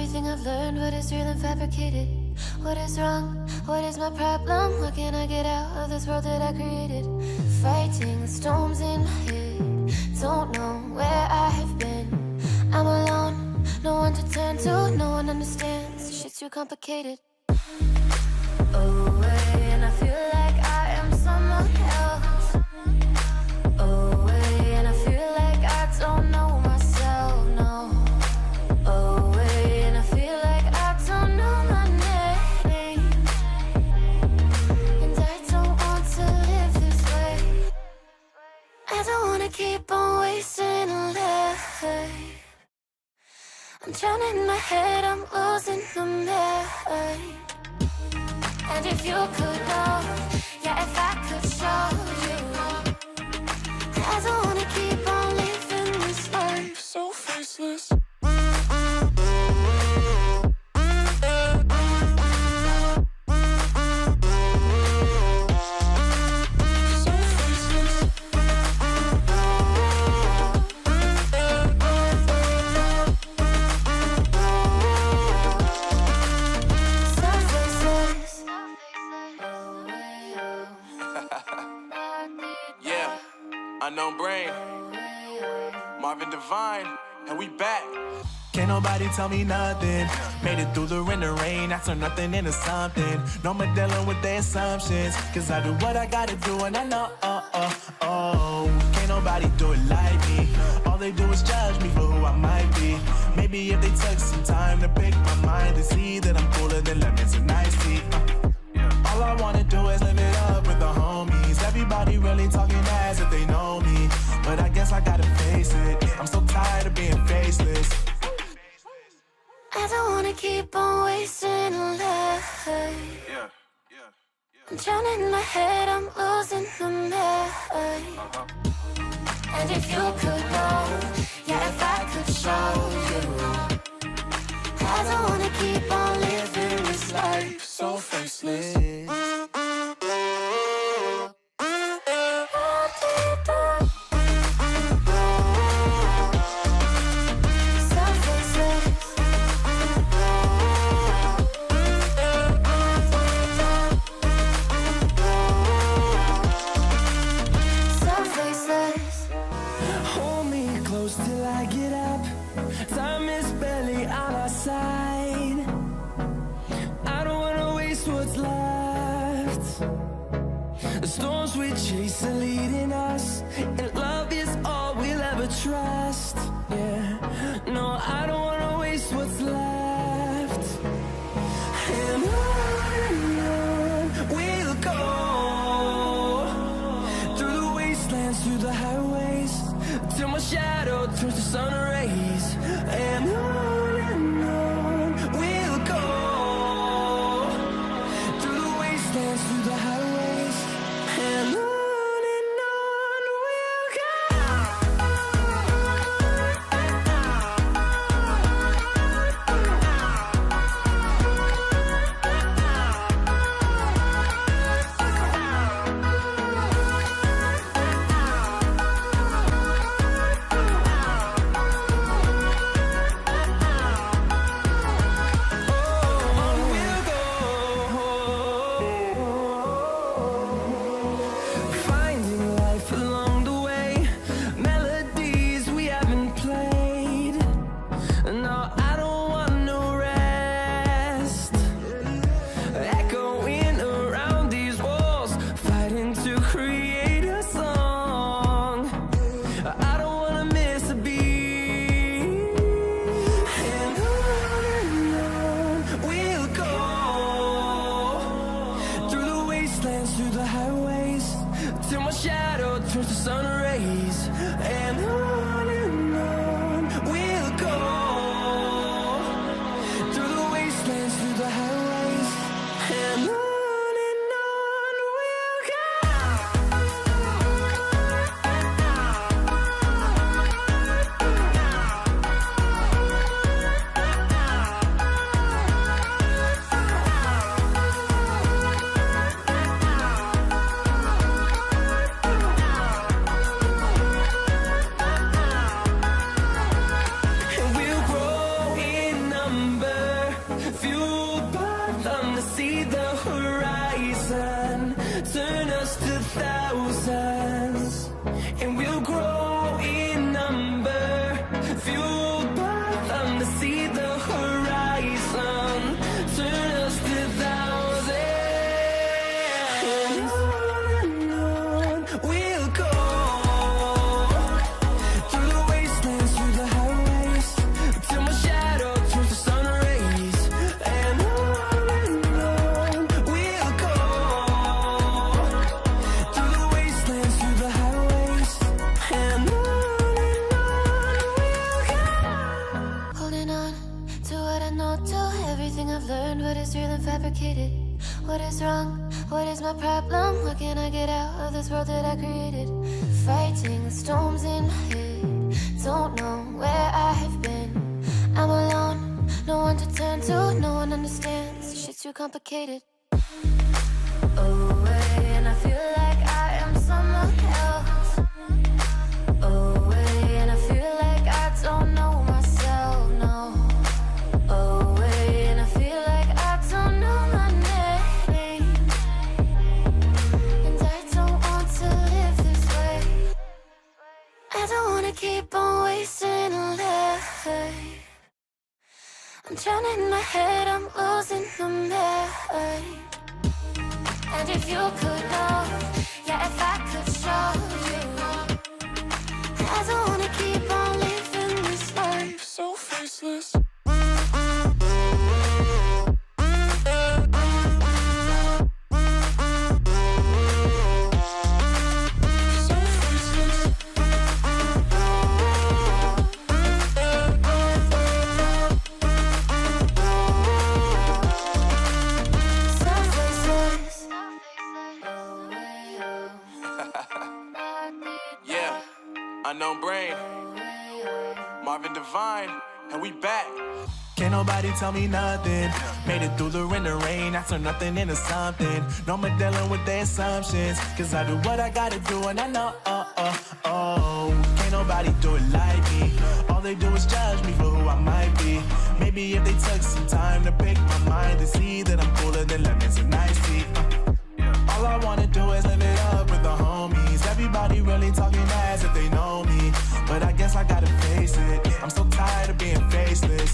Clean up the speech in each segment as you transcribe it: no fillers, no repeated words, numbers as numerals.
everything I've learned, what is real and fabricated? What is wrong? What is my problem? How can I get out of this world that I created? Fighting the storms in my head, don't know where I have been. I'm alone, no one to turn to, no one understands. Shit's too complicated. Away, and I feel like I am someone else. Away, and I feel like I don't know myself, no. Away, and I feel like I don't know my name. And I don't want to live this way. I don't wanna keep on wasting a life. I'm drowning in my head, I'm losing the mind. And if you could know, yeah, if I could show you, I don't wanna keep on living this life so faceless. Unknown Brain, Marvin Divine, and we back. Can't nobody tell me nothing. Made it through the rain and rain, I turn nothing into something. No more dealing with their assumptions, cause I do what I gotta do and I know, can't nobody do it like me. All they do is judge me for who I might be. Maybe if they took some time to pick my mind, they see that I'm cooler than lemons and iced tea. All I wanna do is live it up with the homies. Everybody really talking as if they know me, but I guess I gotta face it. I'm so tired of being faceless. I don't wanna keep on wasting a life. I'm drowning in my head, I'm losing the mind. And if you could know, yeah, if I could show you, I don't wanna keep on living this life so faceless. Trust, yeah. No, I don't wanna waste what's left. And on we'll go, through the wastelands, through the highways, till my shadow turns to sun rays. And on we'll go, through the wastelands, through the highways, and on we'll go. Everything I've learned, what is real and fabricated? What is wrong? What is my problem? How can I get out of this world that I created? Fighting the storms in my head. Don't know where I have been. I'm alone, no one to turn to. No one understands, shit's too complicated. Away, and I feel like I am someone else. Away, and I feel like I don't know myself, no. Away, and I feel like I don't know my name. And I don't want to live this way. I don't wanna keep on wasting a life. I'm drowning in my head, I'm losing my mind. And if you could know, yeah, if I could show you, I don't wanna keep on living this life so faceless. Unknown Brain, Marvin Divine, and we back. Can't nobody tell me nothing. Made it through the rain, I turn nothing into something. No more dealing with their assumptions, cause I do what I gotta do and I know, can't nobody do it like me. All they do is judge me for who I might be. Maybe if they took some time to pick my mind and see that I'm cooler than lemons and iced tea. All I wanna do is live it up with the homies. Everybody really talking as if they know me, but I guess I gotta face it. I'm so tired of being faceless.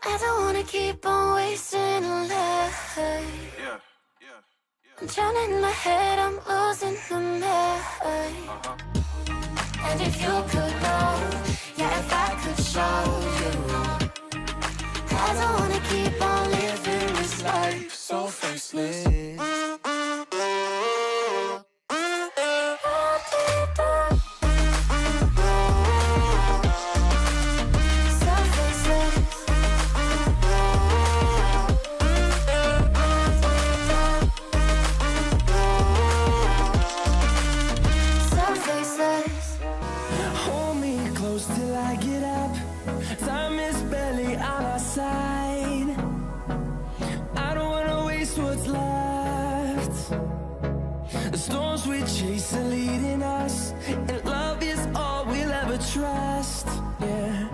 I don't wanna keep on wasting a life. I'm drowning in my head, I'm losing my mind. And if you could know, yeah, if I could show you, I don't wanna keep on living this life so faceless. Hold me close till I get up. Time is barely on our side. I don't wanna waste what's left. The storms we chase are leading us, and love is all we'll ever trust. Yeah,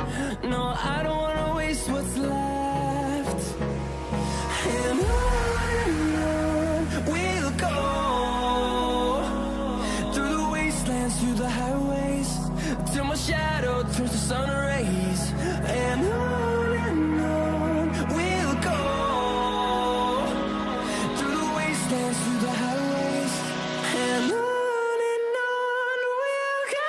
no, I don't wanna waste what's left. And on we'll go, through the wastelands, through the highways, till my shadow turns to sun rays. And on we'll go, through the wastelands, through the highways, and on we'll go.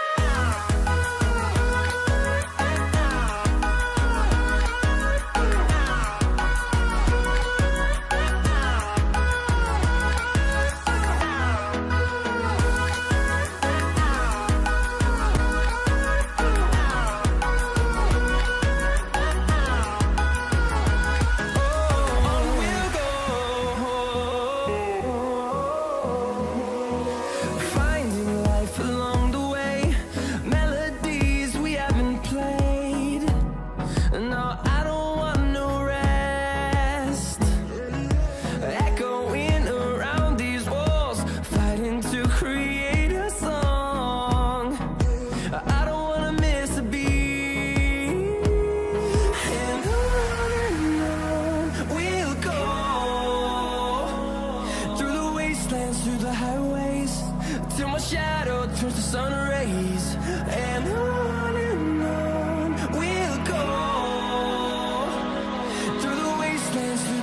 Through the highways, till my shadow turns to sun rays. And